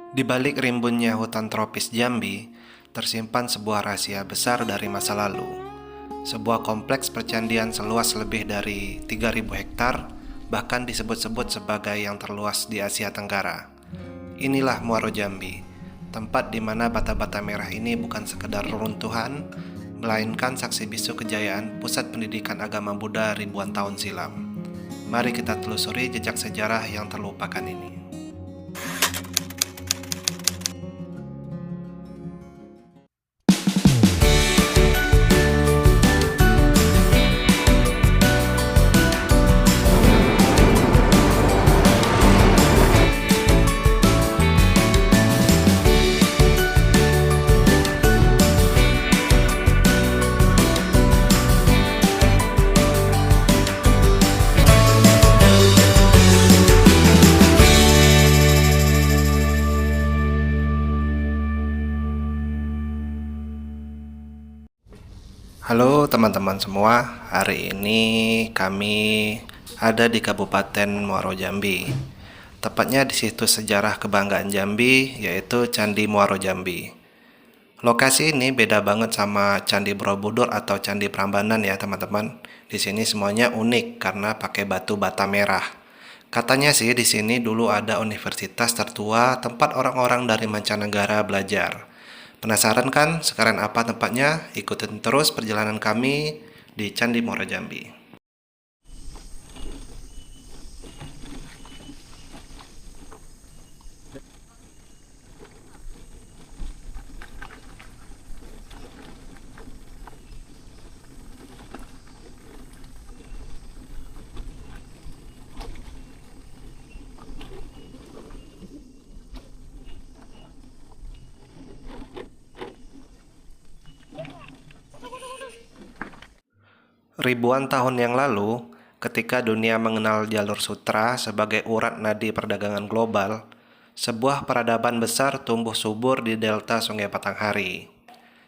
Di balik rimbunnya hutan tropis Jambi, tersimpan sebuah rahasia besar dari masa lalu. Sebuah kompleks percandian seluas lebih dari 3.000 hektar, bahkan disebut-sebut sebagai yang terluas di Asia Tenggara. Inilah Muaro Jambi, tempat di mana bata-bata merah ini bukan sekedar reruntuhan, melainkan saksi bisu kejayaan pusat pendidikan agama Buddha ribuan tahun silam. Mari kita telusuri jejak sejarah yang terlupakan ini. Halo teman-teman semua, hari ini kami ada di Kabupaten Muaro Jambi. Tepatnya di situs sejarah kebanggaan Jambi, yaitu Candi Muaro Jambi. Lokasi ini beda banget sama Candi Borobudur atau Candi Prambanan ya teman-teman. Di sini semuanya unik karena pakai batu bata merah. Katanya sih di sini dulu ada universitas tertua tempat orang-orang dari mancanegara belajar. Penasaran kan sekeren apa tempatnya? Ikutin terus perjalanan kami di Candi Muaro Jambi. Ribuan tahun yang lalu, ketika dunia mengenal jalur sutra sebagai urat nadi perdagangan global, sebuah peradaban besar tumbuh subur di delta Sungai Batanghari.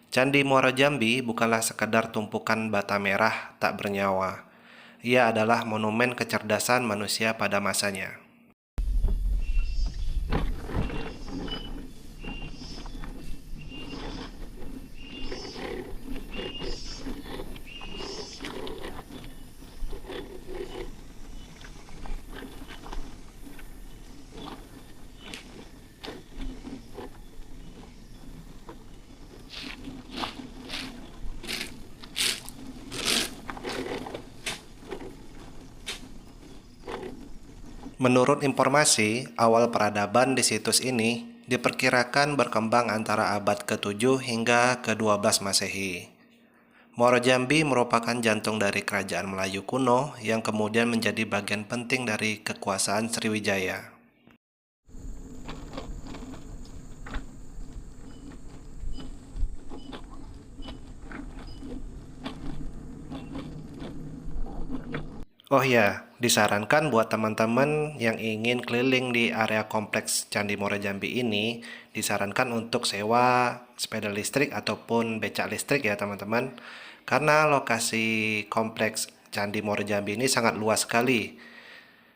Candi Muaro Jambi bukanlah sekedar tumpukan bata merah tak bernyawa. Ia adalah monumen kecerdasan manusia pada masanya. Menurut informasi, awal peradaban di situs ini diperkirakan berkembang antara abad ke-7 hingga ke-12 Masehi. Muaro Jambi merupakan jantung dari kerajaan Melayu kuno yang kemudian menjadi bagian penting dari kekuasaan Sriwijaya. Oh ya, disarankan buat teman-teman yang ingin keliling di area kompleks Candi Muaro Jambi ini, disarankan untuk sewa sepeda listrik ataupun becak listrik ya teman-teman. Karena lokasi kompleks Candi Muaro Jambi ini sangat luas sekali.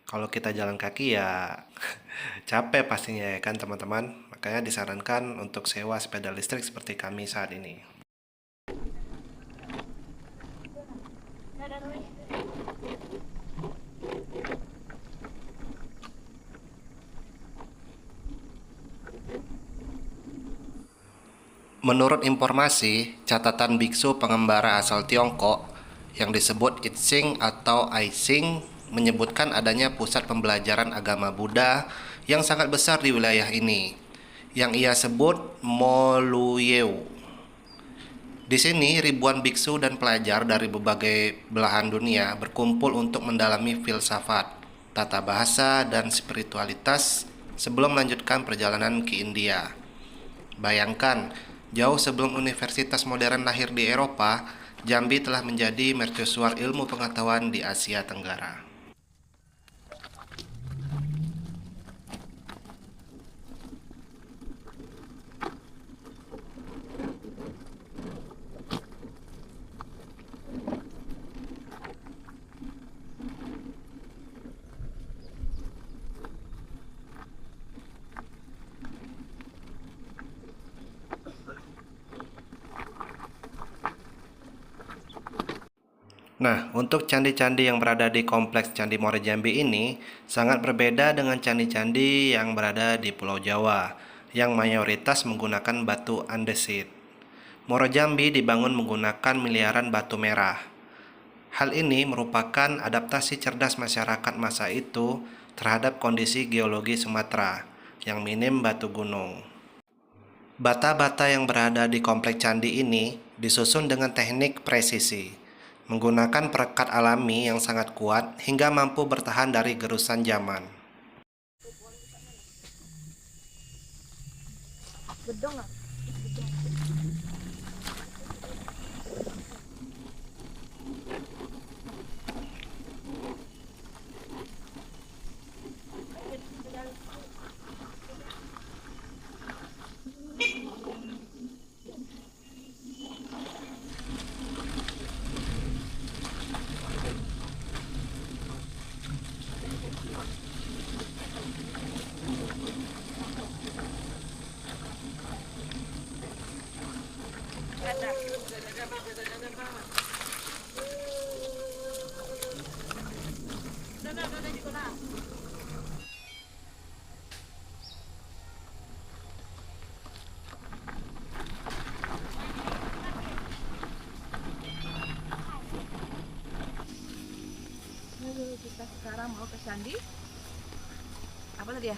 Kalau kita jalan kaki ya capek pastinya ya kan teman-teman. Makanya disarankan untuk sewa sepeda listrik seperti kami saat ini. Menurut informasi, catatan biksu pengembara asal Tiongkok yang disebut Itsing atau Aising menyebutkan adanya pusat pembelajaran agama Buddha yang sangat besar di wilayah ini, yang ia sebut Moluyeu. Di sini, ribuan biksu dan pelajar dari berbagai belahan dunia berkumpul untuk mendalami filsafat, tata bahasa, dan spiritualitas sebelum melanjutkan perjalanan ke India. Bayangkan, jauh sebelum universitas modern lahir di Eropa, Jambi telah menjadi mercusuar ilmu pengetahuan di Asia Tenggara. Nah, untuk candi-candi yang berada di kompleks Candi Muara Jambi ini sangat berbeda dengan candi-candi yang berada di Pulau Jawa, yang mayoritas menggunakan batu andesit. Muara Jambi dibangun menggunakan miliaran batu merah. Hal ini merupakan adaptasi cerdas masyarakat masa itu terhadap kondisi geologi Sumatera yang minim batu gunung. Bata-bata yang berada di kompleks candi ini disusun dengan teknik presisi, menggunakan perekat alami yang sangat kuat hingga mampu bertahan dari gerusan zaman. Kita sekarang mau ke candi apa tadi ya?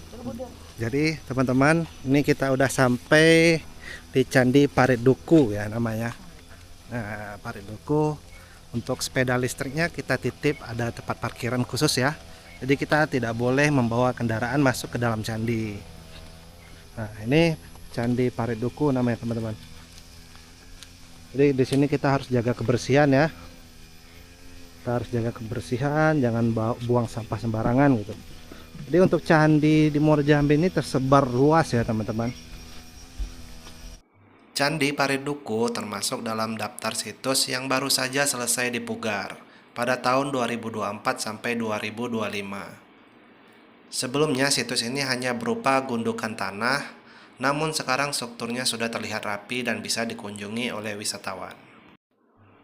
Jadi teman-teman, ini kita udah sampai di Candi Parit Duku ya namanya. Nah, Parit Duku untuk sepeda listriknya kita titip, ada tempat parkiran khusus ya. Jadi kita tidak boleh membawa kendaraan masuk ke dalam candi. Nah, ini Candi Parit Duku namanya teman-teman. Jadi di sini kita harus jaga kebersihan ya. Kita harus jaga kebersihan, jangan buang sampah sembarangan gitu. Jadi untuk candi di Muara Jambi ini tersebar luas ya teman-teman. Candi Parit Duku termasuk dalam daftar situs yang baru saja selesai dipugar pada tahun 2024 sampai 2025. Sebelumnya situs ini hanya berupa gundukan tanah, namun sekarang strukturnya sudah terlihat rapi dan bisa dikunjungi oleh wisatawan.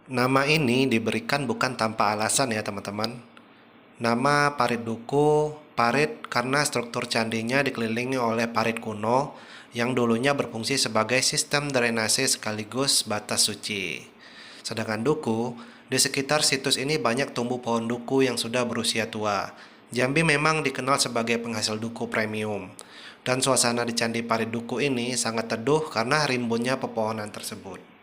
Nama ini diberikan bukan tanpa alasan ya teman-teman. Nama Parit Duku, parit karena struktur candinya dikelilingi oleh parit kuno yang dulunya berfungsi sebagai sistem drainase sekaligus batas suci. Sedangkan duku, di sekitar situs ini banyak tumbuh pohon duku yang sudah berusia tua. Jambi memang dikenal sebagai penghasil duku premium. Dan suasana di Candi Parit Duku ini sangat teduh karena rimbunnya pepohonan tersebut.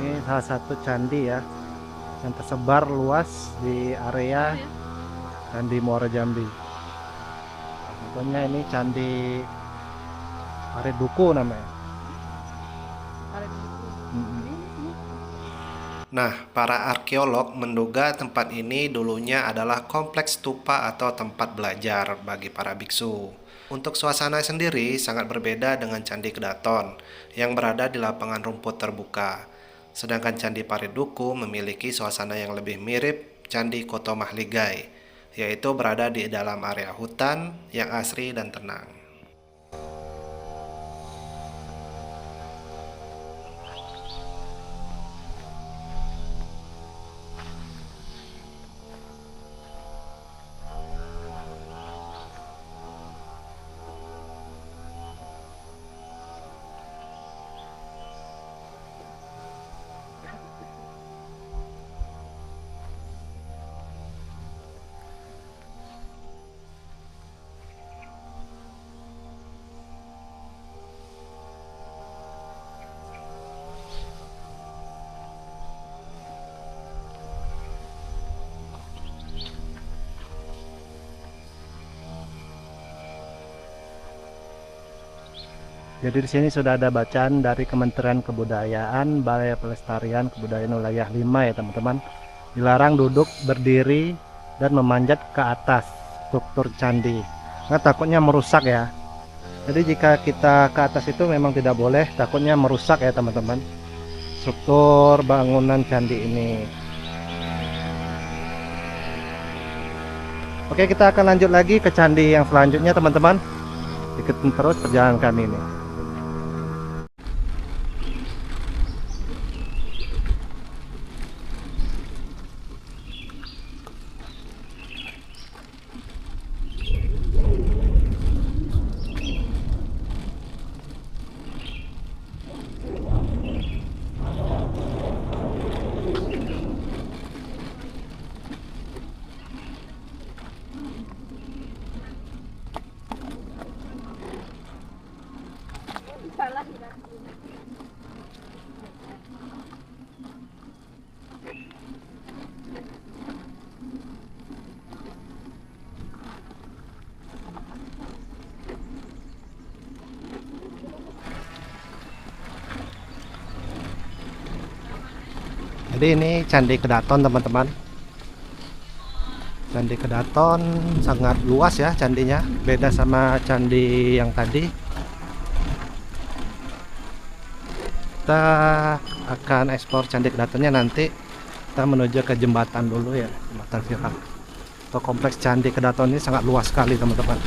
Ini salah satu candi ya yang tersebar luas di area Candi Muara Jambi. Contohnya ini Candi Parit Duku namanya. Nah, para arkeolog menduga tempat ini dulunya adalah kompleks stupa atau tempat belajar bagi para biksu. Untuk suasana sendiri sangat berbeda dengan Candi Kedaton yang berada di lapangan rumput terbuka. Sedangkan Candi Parit Duku memiliki suasana yang lebih mirip Candi Koto Mahligai, yaitu berada di dalam area hutan yang asri dan tenang. Jadi di sini sudah ada bacaan dari Kementerian Kebudayaan, Balai Pelestarian Kebudayaan Wilayah 5 ya teman-teman. Dilarang duduk, berdiri, dan memanjat ke atas struktur candi. Nah, takutnya merusak ya. Jadi jika kita ke atas itu memang tidak boleh, takutnya merusak ya teman-teman. struktur bangunan candi ini. Oke, kita akan lanjut lagi ke candi yang selanjutnya teman-teman. Ikutin terus perjalanan kami ini. Jadi ini Candi Kedaton teman-teman. Candi Kedaton sangat luas ya candinya, beda sama candi yang tadi. Kita akan eksplor Candi Kedatonnya nanti. Kita menuju ke jembatan dulu ya, jembatan viral. Atau kompleks Candi Kedaton ini sangat luas sekali teman-teman.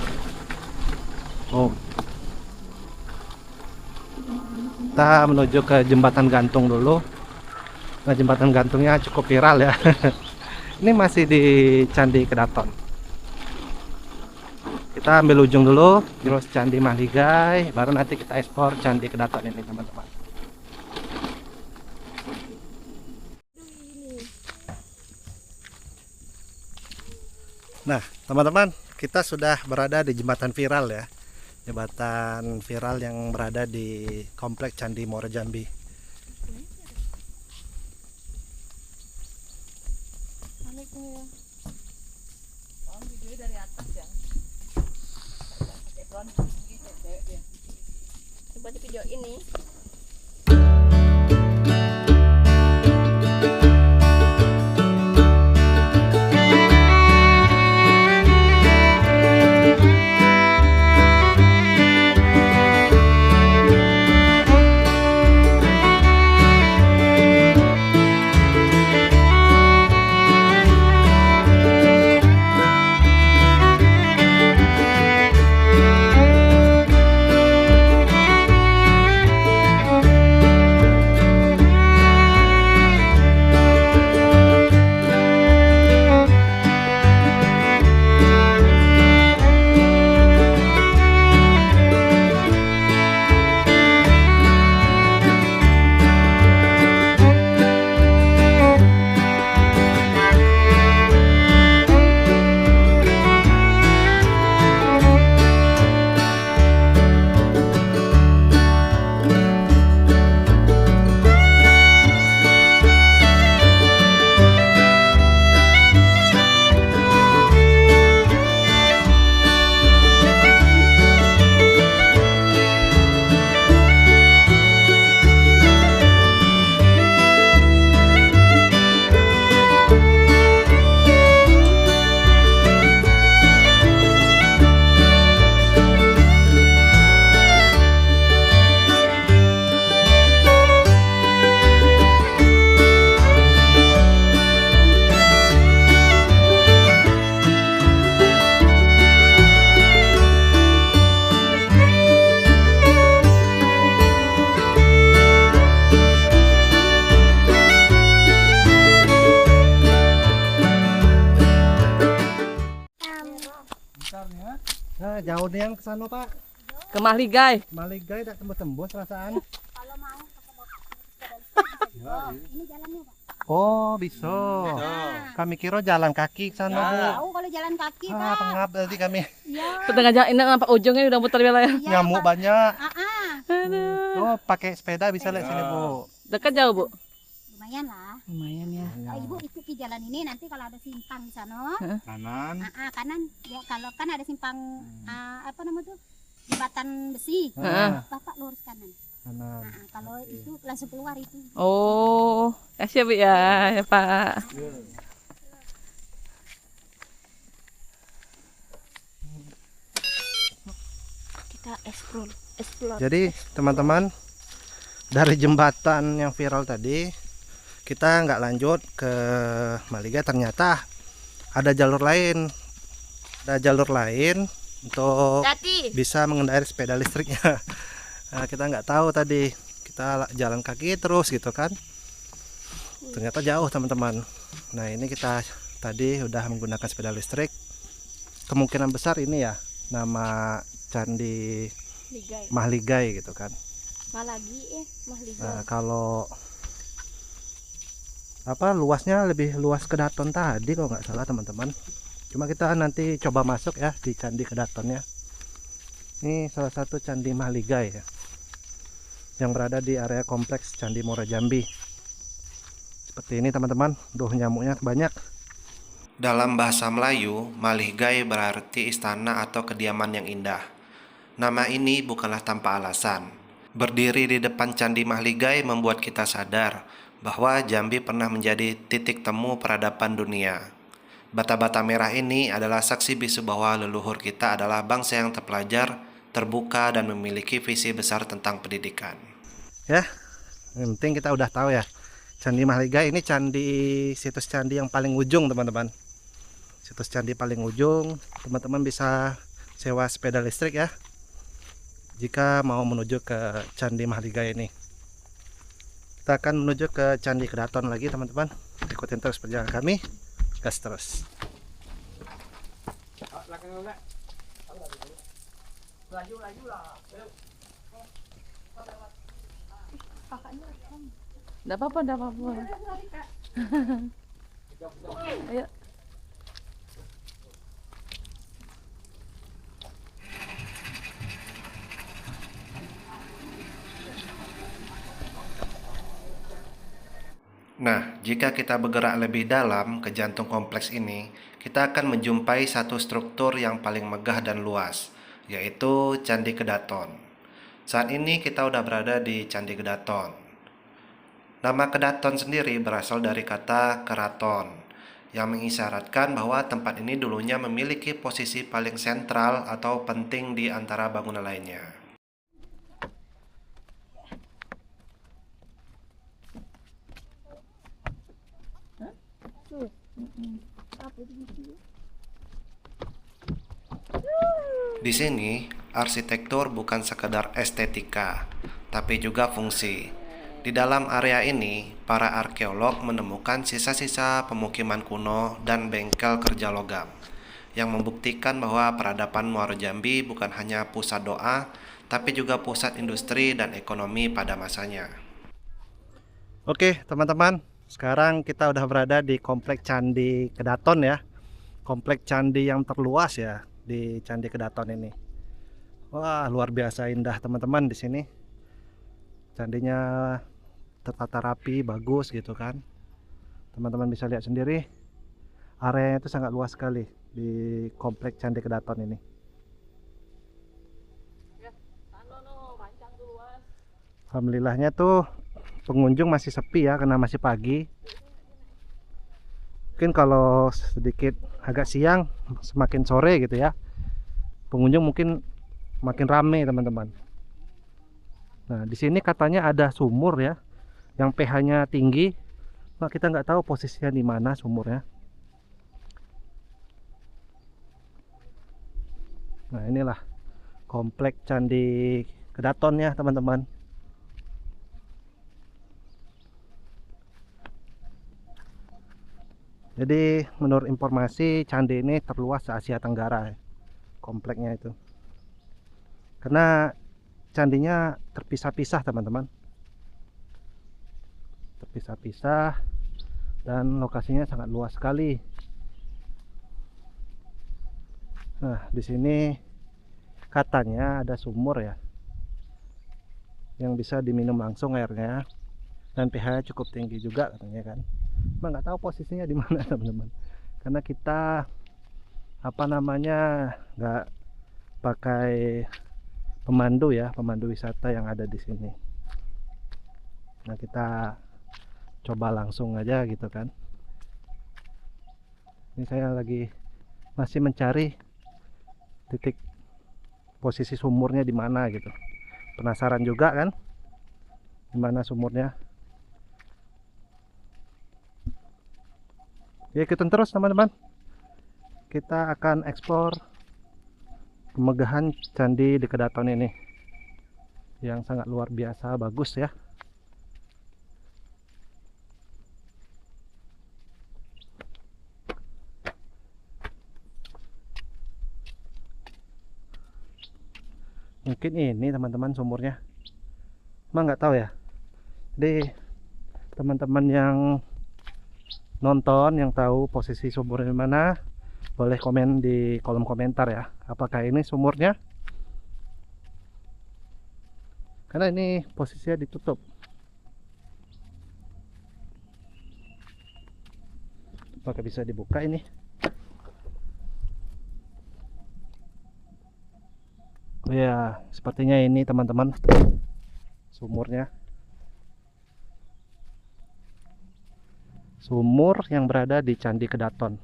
Oh, kita menuju ke jembatan gantung dulu. Nah, jembatan gantungnya cukup viral ya. Ini masih di Candi Kedaton. Kita ambil ujung dulu, terus Candi Mahligai, baru nanti kita ekspor Candi Kedaton ini teman-teman. Nah, teman-teman, kita sudah berada di jembatan viral ya. Jembatan viral yang berada di kompleks Candi Muara Jambi. Dari atas ya. Coba di video ini. Nah, jauh nih yang ke sana Pak. Ke Mahligai. Mahligai tak tembus-tembus perasaan. Kalau mau ini jalannya Pak. Oh, bisa. Kami kira jalan kaki ke sana, Bu. Tahu kalau jalan kaki Ah, Pak. pengap nanti kami. Iya. Petengah jalan ini nampak ujungnya udah muter wilayah. Iya, Nyamuk Pak. banyak. Aduh. Oh, pakai sepeda bisa lihat sini, Bu. Dekat jauh, Bu? Lumayan lah. Lumayan ya. Ibu ikuti jalan ini nanti kalau ada simpang di sana. Kanan. Kanan. Ya kalau kan ada simpang apa namanya tuh? Jembatan besi. Ah, Bapak lurus kanan. kanan. Kalau itu langsung keluar itu. Oh, kasih ya, Bu ya, ya Pak. Kita explore. Jadi, teman-teman, dari jembatan yang viral tadi kita nggak lanjut ke Mahligai, ternyata ada jalur lain. Ada jalur lain untuk bisa mengendarai sepeda listriknya. Nah, kita nggak tahu tadi, kita jalan kaki terus gitu kan. Ternyata jauh teman-teman. Nah ini kita tadi udah menggunakan sepeda listrik. Kemungkinan besar ini ya nama Candi Ligai. Mahligai gitu kan. Mahligai. Nah, kalau luasnya lebih luas Kedaton tadi kalau nggak salah teman-teman. Cuma kita nanti coba masuk ya di Candi Kedatonnya. Ini salah satu Candi Mahligai ya, yang berada di area kompleks Candi Muara Jambi. Seperti ini teman-teman. Duh, nyamuknya banyak. Dalam bahasa Melayu, Mahligai berarti istana atau kediaman yang indah. Nama ini bukanlah tanpa alasan. Berdiri di depan Candi Mahligai membuat kita sadar bahwa Jambi pernah menjadi titik temu peradaban dunia. Bata-bata merah ini adalah saksi bisu bahwa leluhur kita adalah bangsa yang terpelajar, terbuka, dan memiliki visi besar tentang pendidikan. Ya, yang penting kita udah tahu ya. Candi Mahligai ini situs candi yang paling ujung teman-teman. Situs candi paling ujung, teman-teman bisa sewa sepeda listrik ya jika mau menuju ke Candi Mahligai ini. Kita akan menuju ke Candi Kedaton lagi teman-teman. Ikutin terus perjalanan kami, gas terus. Enggak apa-apa, enggak apa-apa. Ayo. Nah, jika kita bergerak lebih dalam ke jantung kompleks ini, kita akan menjumpai satu struktur yang paling megah dan luas, yaitu Candi Kedaton. Saat ini kita udah berada di Candi Kedaton. Nama Kedaton sendiri berasal dari kata keraton, yang mengisyaratkan bahwa tempat ini dulunya memiliki posisi paling sentral atau penting di antara bangunan lainnya. Di sini, arsitektur bukan sekedar estetika, tapi juga fungsi. Di dalam area ini, para arkeolog menemukan sisa-sisa pemukiman kuno dan bengkel kerja logam, yang membuktikan bahwa peradaban Muaro Jambi bukan hanya pusat doa, tapi juga pusat industri dan ekonomi pada masanya. Oke teman-teman, sekarang kita udah berada di kompleks Candi Kedaton ya. Kompleks candi yang terluas ya di Candi Kedaton ini. Wah, luar biasa indah teman-teman di sini. Candinya tertata rapi, bagus gitu kan. Teman-teman bisa lihat sendiri. Areanya itu sangat luas sekali di kompleks Candi Kedaton ini. Alhamdulillahnya tuh pengunjung masih sepi ya karena masih pagi. Mungkin kalau sedikit agak siang, semakin sore gitu ya, pengunjung mungkin makin rame teman-teman. Nah di sini katanya ada sumur ya, yang pH-nya tinggi. Nah, kita nggak tahu posisinya di mana sumurnya. Nah inilah kompleks Candi Kedaton ya teman-teman. Jadi menurut informasi candi ini terluas se Asia Tenggara kompleknya itu. Karena candinya terpisah-pisah teman-teman. Terpisah-pisah dan lokasinya sangat luas sekali. Nah, di sini katanya ada sumur ya, yang bisa diminum langsung airnya, dan pH-nya cukup tinggi juga katanya kan. Cuma nggak tahu posisinya di mana teman-teman, karena kita nggak pakai pemandu ya, pemandu wisata yang ada di sini. Nah kita coba langsung aja gitu kan. Ini saya lagi masih mencari titik posisi sumurnya di mana gitu. Penasaran juga kan. di mana sumurnya. Ya, ikutin terus teman-teman. Kita akan eksplor kemegahan Candi di Kedaton ini yang sangat luar biasa bagus ya. Mungkin ini teman-teman sumurnya, emang nggak tahu ya. Jadi teman-teman yang nonton yang tahu posisi sumurnya di mana, boleh komen di kolom komentar ya, apakah ini sumurnya, karena ini posisinya ditutup. Apakah bisa dibuka ini? Oh ya, sepertinya ini teman-teman sumurnya. Sumur yang berada di Candi Kedaton.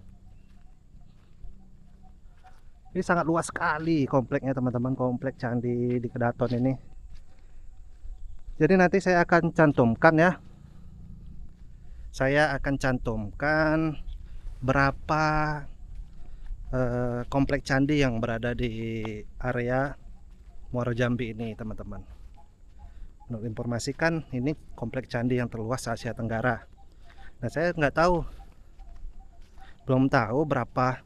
Ini sangat luas sekali kompleknya teman-teman, komplek Candi di Kedaton ini. Jadi nanti saya akan cantumkan ya. Saya akan cantumkan berapa komplek candi yang berada di area Muaro Jambi ini teman-teman. Untuk informasikan, ini komplek candi yang terluas Asia Tenggara. Nah, saya belum tahu berapa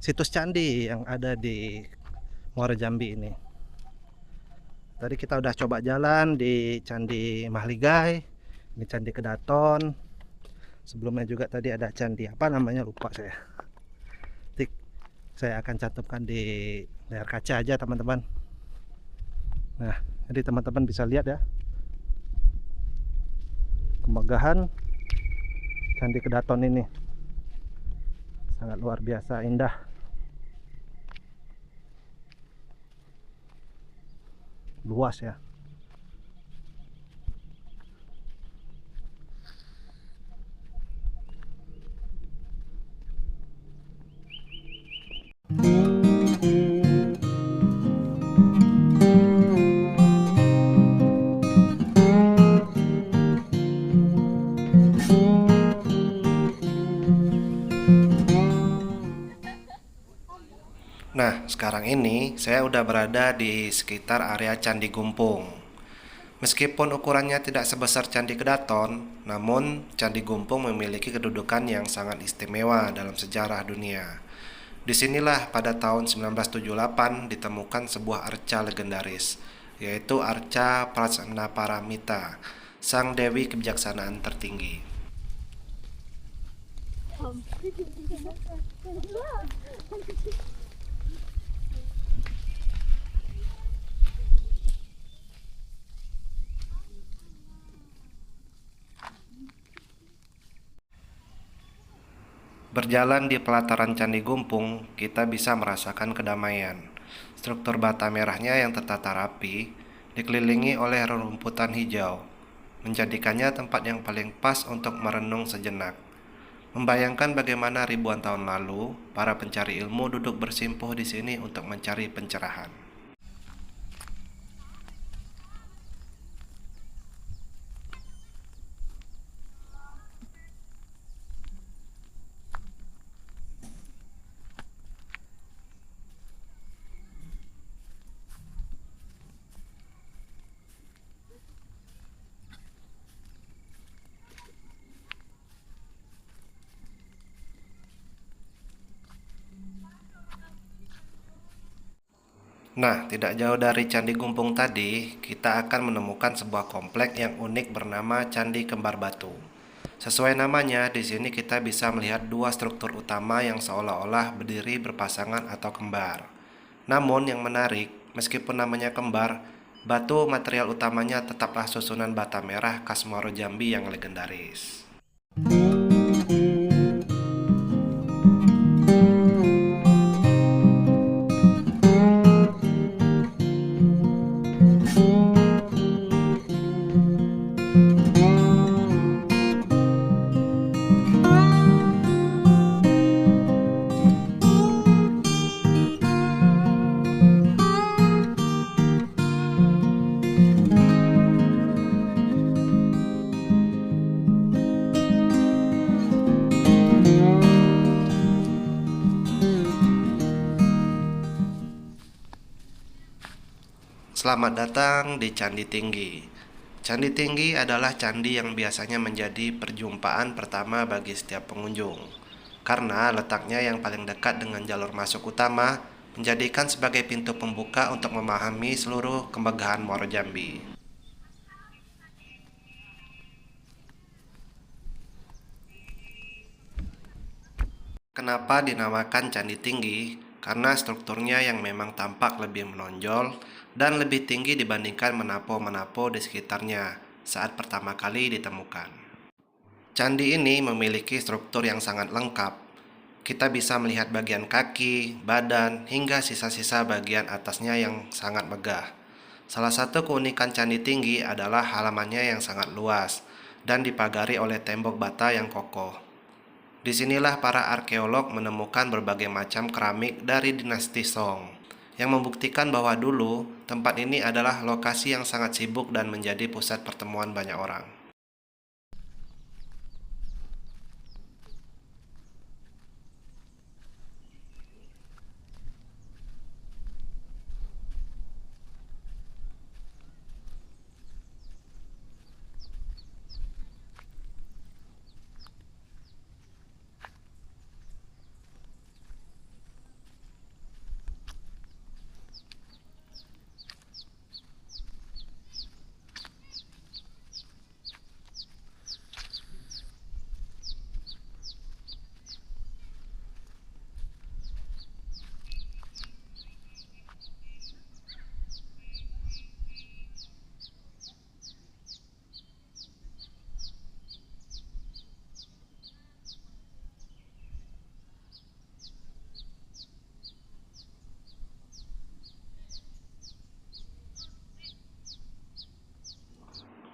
situs candi yang ada di Muaro Jambi ini. Tadi kita udah coba jalan di Candi Mahligai, ini Candi Kedaton. Sebelumnya juga tadi ada candi apa namanya, lupa saya. Nanti saya akan cantumkan di layar kaca aja teman-teman. Nah, jadi teman-teman bisa lihat ya kemegahan Candi Kedaton ini. Sangat luar biasa indah. Luas ya. Nah, sekarang ini saya udah berada di sekitar area Candi Gumpung. Meskipun ukurannya tidak sebesar Candi Kedaton, namun Candi Gumpung memiliki kedudukan yang sangat istimewa dalam sejarah dunia. Disinilah pada tahun 1978 ditemukan sebuah arca legendaris, yaitu arca Prajnaparamita, sang dewi kebijaksanaan tertinggi. Berjalan di pelataran Candi Gumpung, kita bisa merasakan kedamaian. Struktur bata merahnya yang tertata rapi, dikelilingi oleh rerumputan hijau, menjadikannya tempat yang paling pas untuk merenung sejenak. Membayangkan bagaimana ribuan tahun lalu, para pencari ilmu duduk bersimpuh di sini untuk mencari pencerahan. Nah, tidak jauh dari Candi Gumpung tadi, kita akan menemukan sebuah komplek yang unik bernama Candi Kembar Batu. Sesuai namanya, di sini kita bisa melihat dua struktur utama yang seolah-olah berdiri berpasangan atau kembar. Namun yang menarik, meskipun namanya kembar, batu material utamanya tetaplah susunan bata merah khas Muaro Jambi yang legendaris. Selamat datang di Candi Tinggi. Candi Tinggi adalah candi yang biasanya menjadi perjumpaan pertama bagi setiap pengunjung. Karena letaknya yang paling dekat dengan jalur masuk utama, menjadikan sebagai pintu pembuka untuk memahami seluruh kemegahan Muaro Jambi. Kenapa dinamakan Candi Tinggi? Karena strukturnya yang memang tampak lebih menonjol dan lebih tinggi dibandingkan menapo-menapo di sekitarnya saat pertama kali ditemukan. Candi ini memiliki struktur yang sangat lengkap. Kita bisa melihat bagian kaki, badan, hingga sisa-sisa bagian atasnya yang sangat megah. Salah satu keunikan Candi Tinggi adalah halamannya yang sangat luas dan dipagari oleh tembok bata yang kokoh. Disinilah para arkeolog menemukan berbagai macam keramik dari dinasti Song, yang membuktikan bahwa dulu tempat ini adalah lokasi yang sangat sibuk dan menjadi pusat pertemuan banyak orang.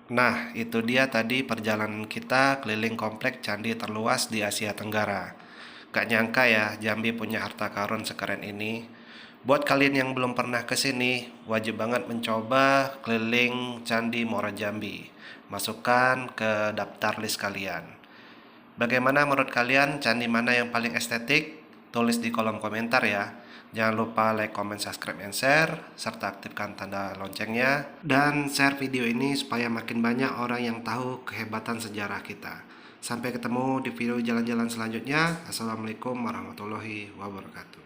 Nah, itu dia tadi perjalanan kita keliling komplek candi terluas di Asia Tenggara. Gak nyangka ya, Jambi punya harta karun sekeren ini. Buat kalian yang belum pernah ke sini, wajib banget mencoba keliling Candi Muaro Jambi. Masukkan ke daftar list kalian. Bagaimana menurut kalian candi mana yang paling estetik? Tulis di kolom komentar ya. Jangan lupa like, comment, subscribe, and share, serta aktifkan tanda loncengnya. Dan share video ini supaya makin banyak orang yang tahu kehebatan sejarah kita. Sampai ketemu di video jalan-jalan selanjutnya. Assalamualaikum warahmatullahi wabarakatuh.